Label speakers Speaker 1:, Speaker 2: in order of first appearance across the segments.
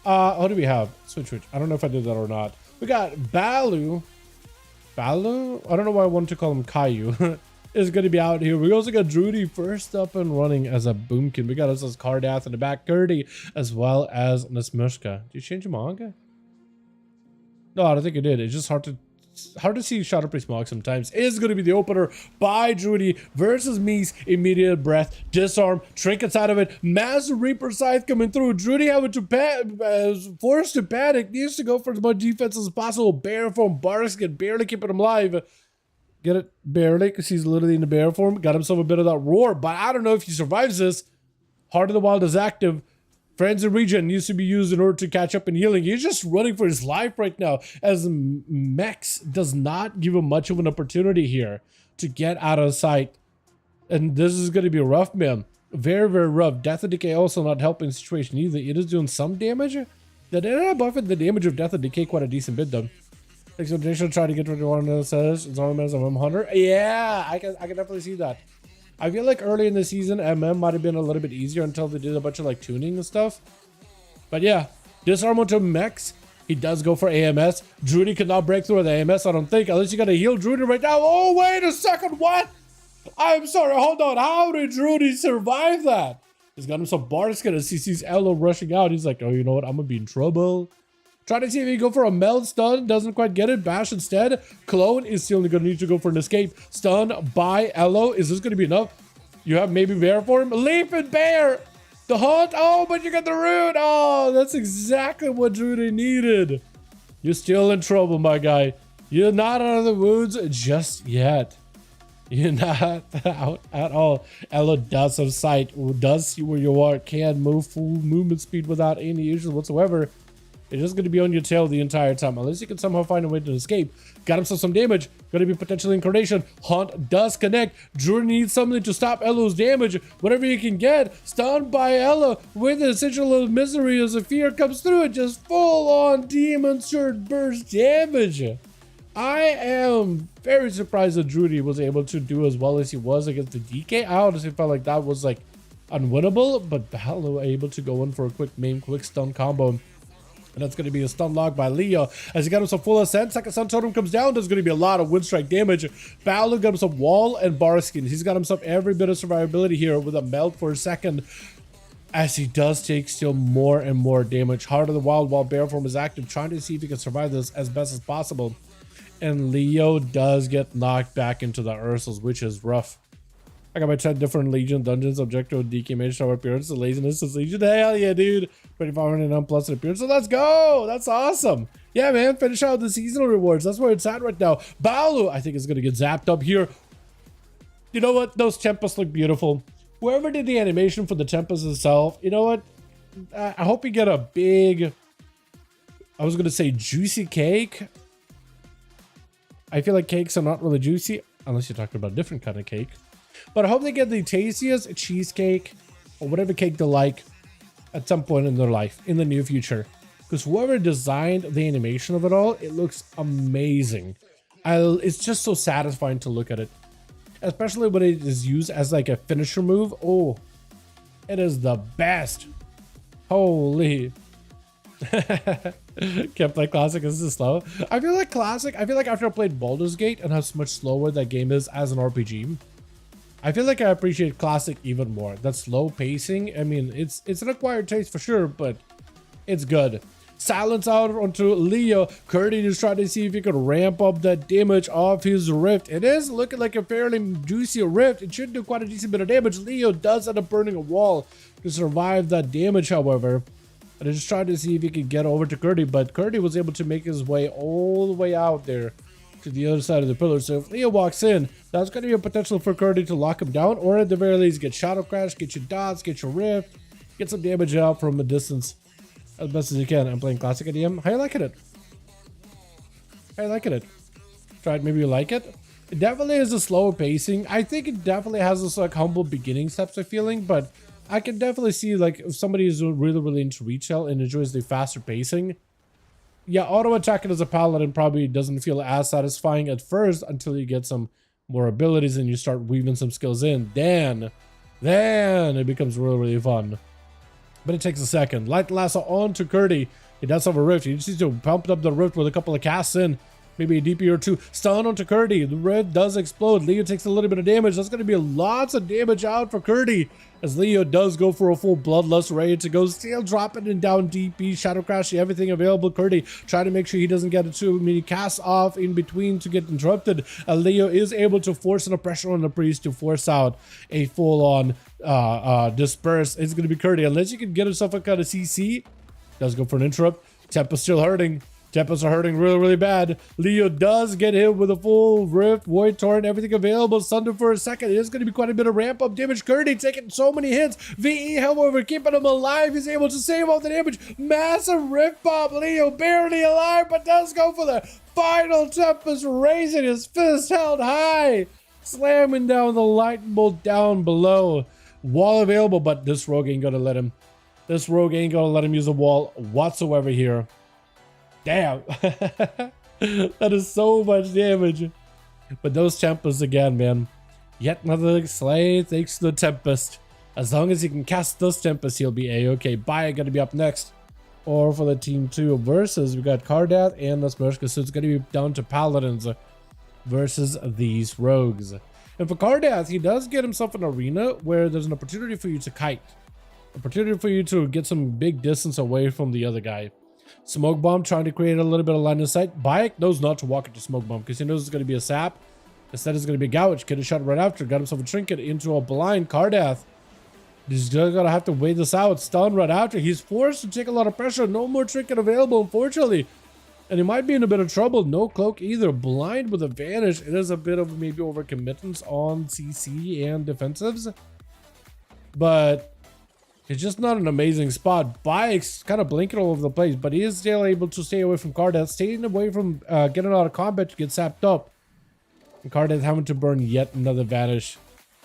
Speaker 1: What do we have? Switch. I don't know if I did that or not. We got Balu. Balu? I don't know why I wanted to call him Caillou. Is going to be out here. We also got Drudy first up and running as a boomkin. We got us as Cardath in the back, Gertie, as well as Nesmushka. Did you change your manga? No, I don't think it did. It's just hard to see Shadow Priest Mog sometimes. It is going to be the opener by Drudy versus Mies. Immediate breath, disarm, trinkets out of it. Massive Reaper Scythe coming through. Drudy having to forced to panic. Needs to go for as much defense as possible. Bear form, Barks can barely keeping him alive. Get it? Barely, because he's literally in the bear form. Got himself a bit of that roar, but I don't know if he survives this. Heart of the Wild is active. Frenzy Regen needs to be used in order to catch up in healing. He's just running for his life right now, as Mex does not give him much of an opportunity here to get out of sight. And this is going to be rough, man. Very, very rough. Death and Decay also not helping the situation either. It is doing some damage. They ended up buffing the damage of Death and Decay quite a decent bit, though. Expedition try to get rid of one of those says it's on as a MM hunter. Yeah, I can definitely see that. I feel like early in the season MM might have been a little bit easier until they did a bunch of like tuning and stuff. But yeah, disarm onto Mex. He does go for AMS. Drudy cannot break through with AMS, I don't think, unless you gotta heal Drudy right now. Oh, wait a second, what? I'm sorry, hold on. How did Drudy survive that? He's got him some Barskin as he sees Elo rushing out. He's like, oh, you know what? I'm gonna be in trouble. Try to see if he can go for a meld stun. Doesn't quite get it. Bash instead. Clone is still going to need to go for an escape. Stun by Elo. Is this going to be enough? You have maybe bear for him. Leaping bear. The hunt. Oh, but you got the root. Oh, that's exactly what Drudy needed. You're still in trouble, my guy. You're not out of the woods just yet. You're not out at all. Elo does have sight. Does see where you are. Can move full movement speed without any issues whatsoever. It's just going to be on your tail the entire time, unless you can somehow find a way to escape. Got himself some damage. Going to be potentially incarnation. Hunt does connect. Drudy needs something to stop Elo's damage. Whatever you can get. Stunned by Elo with an essential of misery as the fear comes through and just full on demon sword burst damage. I am very surprised that Drudy was able to do as well as he was against the DK. I honestly felt like that was like unwinnable, but Elo able to go in for a quick main, quick stun combo. And that's going to be a stun lock by Leo. As he got himself full ascent, second sun totem comes down. There's going to be a lot of wind strike damage. Balu got himself wall and Barskin. He's got himself every bit of survivability here with a melt for a second. As he does take still more and more damage. Heart of the Wild while bear form is active, trying to see if he can survive this as best as possible. And Leo does get knocked back into the Ursals, which is rough. I got my 10 different Legion dungeons, objective with DK Mage Tower appearance, the laziness is Legion. Hell yeah, dude. 2500 unplussed appearance. So let's go. That's awesome. Yeah, man. Finish out the seasonal rewards. That's where it's at right now. Balu, I think, is going to get zapped up here. You know what? Those Tempest look beautiful. Whoever did the animation for the Tempest itself, you know what? I hope you get a big, I was going to say juicy cake. I feel like cakes are not really juicy unless you're talking about a different kind of cake. But I hope they get the tastiest cheesecake or whatever cake they like at some point in their life in the near future. Because whoever designed the animation of it all, it looks amazing. It's just so satisfying to look at it. Especially when it is used as like a finisher move. Oh, it is the best. Holy. Kept like classic is this slow. I feel like classic. I feel like after I played Baldur's Gate and how much slower that game is as an RPG, I feel like I appreciate classic even more. That slow pacing, I mean, it's an acquired taste for sure, but it's good. Silence out onto Leo. Curdy is trying to see if he could ramp up that damage of his rift. It is looking like a fairly juicy rift. It should do quite a decent bit of damage. Leo does end up burning a wall to survive that damage, however. And I just tried to see if he could get over to Curdy, but Curdy was able to make his way all the way out there to the other side of the pillar. So if Leo walks in, that's going to be a potential for Curdy to lock him down, or at the very least get Shadow Crash, get your dots, get your rift, get some damage out from a distance as best as you can. I'm playing classic ADM. How you liking it? How you liking it? Tried, maybe you like it? It definitely is a slower pacing. I think it definitely has this like humble beginning steps of feeling, but I can definitely see like if somebody is really into retail and enjoys the faster pacing, yeah, auto attacking as a paladin probably doesn't feel as satisfying at first until you get some more abilities and you start weaving some skills in. Then it becomes really fun. but it takes a second. Light lasso on to Curdy. He does have a rift. He just needs to pump up the rift with a couple of casts in. Maybe a DP or two. Stun onto Curdy. The rift does explode. Leo takes a little bit of damage. That's going to be lots of damage out for Curdy. As Leo does go for a full Bloodlust, ready to go. Still dropping it down DP. Shadow Crash, everything available. Curdy trying to make sure he doesn't get too many casts off in between to get interrupted. Leo is able to force the pressure on the Priest to force out a full-on disperse. It's going to be Curdy. Unless you can get himself a kind of CC. Does go for an interrupt. Tempest still hurting. Tempest are hurting really, really bad. Leo does get hit with a full Rift, Void Torrent, everything available. Sunder for a second. It is going to be quite a bit of ramp up damage. Curdy taking so many hits. VE, however, keeping him alive. He's able to save all the damage. Massive Rift Bomb. Leo barely alive, but does go for the final Tempest, raising his fist held high. Slamming down the lightning bolt down below. Wall available, but this rogue ain't going to let him. This rogue ain't going to let him use a wall whatsoever here. Damn. That is so much damage. But those Tempests again, man. Yet another slay thanks to the Tempest. As long as he can cast those Tempests, he'll be a-okay. Baya gonna be up next. Or for the team 2 versus, we got Kardath and the Smershka. So it's gonna be down to Paladins versus these rogues. And for Kardath, he does get himself an arena where there's an opportunity for you to kite. Opportunity for you to get some big distance away from the other guy. Smoke Bomb trying to create a little bit of line of sight. Bayek knows not to walk into Smoke Bomb because he knows it's going to be a sap. Instead, it's going to be a Gouge. Could have shot right after. Got himself a trinket into a blind. Kardath. He's going to have to wait this out. Stun right after. He's forced to take a lot of pressure. No more trinket available, unfortunately. And he might be in a bit of trouble. No cloak either. Blind with a vanish. It is a bit of maybe overcommittance on CC and defensives. But it's just not an amazing spot. Bayek's kind of blinking all over the place, but he is still able to stay away from Kardath, staying away from getting out of combat to get sapped up. And Kardath having to burn yet another vanish.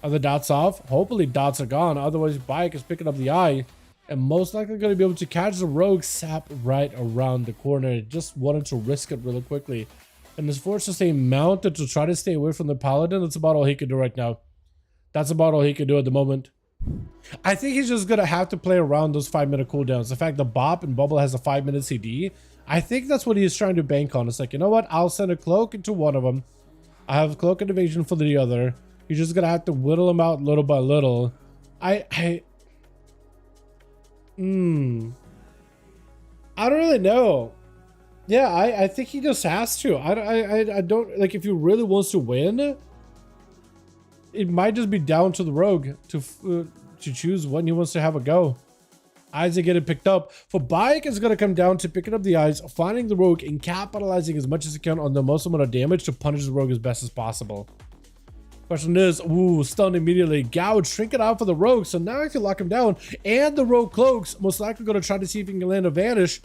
Speaker 1: Are the dots off? Hopefully dots are gone. Otherwise, Bayek is picking up the eye and most likely going to be able to catch the rogue sap right around the corner. Just wanted to risk it really quickly. And is forced to stay mounted to try to stay away from the Paladin. That's about all he can do right now. That's about all he can do at the moment. I think he's just gonna have to play around those 5-minute cooldowns. The fact that Bop and Bubble has a 5-minute CD, I think that's what he's trying to bank on. It's like, you know what? I'll send a cloak into one of them. I have cloak and evasion for the other. You're just gonna have to whittle him out little by little. I don't really know. Yeah, I think he just has to. I don't like if he really wants to win. It might just be down to the rogue to choose when he wants to have a go. Eyes are getting picked up. For Bayek, it's going to come down to picking up the eyes, finding the rogue, and capitalizing as much as he can on the most amount of damage to punish the rogue as best as possible. Question is, ooh, stunned immediately. Gouge, shrink it out for the rogue. So now if you lock him down and the rogue cloaks, most likely going to try to see if he can land a vanish.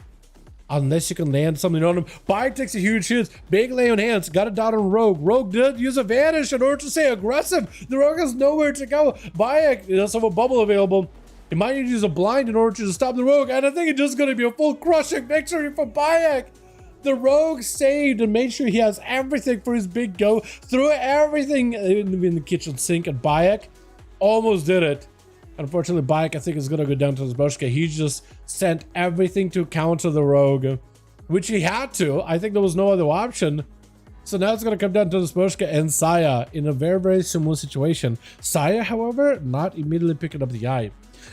Speaker 1: Unless you can land something on him. Bayek takes a huge hit. Big lay on hands. Got a dot on Rogue. Rogue did use a vanish in order to stay aggressive. The Rogue has nowhere to go. Bayek does have a bubble available. He might need to use a blind in order to stop the Rogue. And I think it's just going to be a full crushing victory for Bayek. The Rogue saved and made sure he has everything for his big go. Threw everything in the kitchen sink at Bayek. Almost did it. Unfortunately, Bayek, I think, is going to go down to Zboshka. He just sent everything to counter the Rogue, which he had to. I think there was no other option. So now it's going to come down to Zboshka and Saya in a very, very similar situation. Saya, however, not immediately picking up the eye.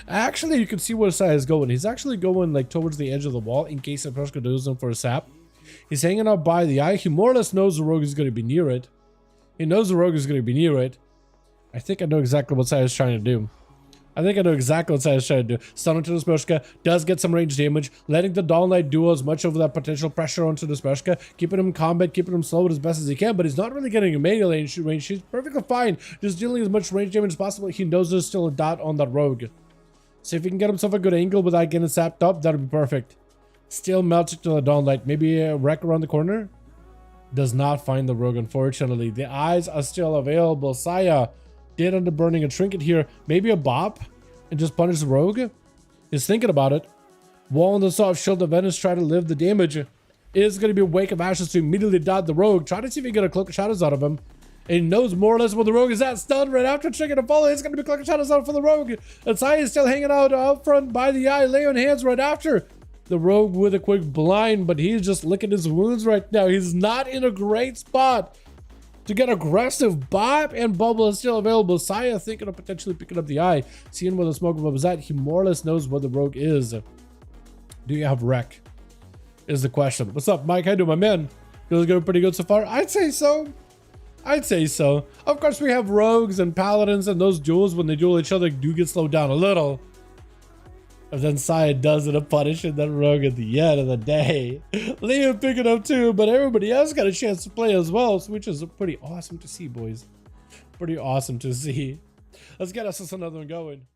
Speaker 1: Actually, you can see where Saya is going. He's actually going like towards the edge of the wall in case Zboshka does him for a sap. He's hanging out by the eye. He more or less knows the Rogue is going to be near it. He knows the Rogue is going to be near it. I think I know exactly what Saya is trying to do. I think I know exactly what Saya's trying to do. Stun onto the Smershka, does get some range damage, letting the Dawn Knight do as much of that potential pressure onto the Smershka, keeping him in combat, keeping him slowed as best as he can, but he's not really getting a melee range. She's perfectly fine, just dealing as much range damage as possible. He knows there's still a dot on that Rogue. So if he can get himself a good angle without getting sapped up, that would be perfect. Still melted to the Dawn Knight. Maybe a wreck around the corner? Does not find the Rogue, unfortunately. The eyes are still available. Saya did end up burning a trinket here. Maybe a bop and just punish the Rogue. Is thinking about it. Wall on the soft shield of Venice, try to live the damage. Is going to be a Wake of Ashes to immediately dot the Rogue. Try to see if you get a Cloak of Shadows out of him. And he knows more or less what the rogue is at. Stunned right after tricking a follow. It's going to be clutch shadows out for the rogue. And Sai is still hanging out front by the eye. Lay on hands right after. The rogue with a quick blind, but he's just licking his wounds right now. He's not in a great spot to get aggressive. Bop and Bubble is still available. Saya thinking of potentially picking up the eye. Seeing where the smoke bomb is at. He more or less knows where the rogue is. Do you have wreck? Is the question. What's up, Mike? How you doing, my man? Feels going pretty good so far? I'd say so. I'd say so. Of course, we have rogues and paladins, and those duels, when they duel each other, do get slowed down a little. And then Saya does it, a punishing that rogue at the end of the day. Liam picking up too, but everybody else got a chance to play as well, which is pretty awesome to see, boys. Pretty awesome to see. Let's get us another one going.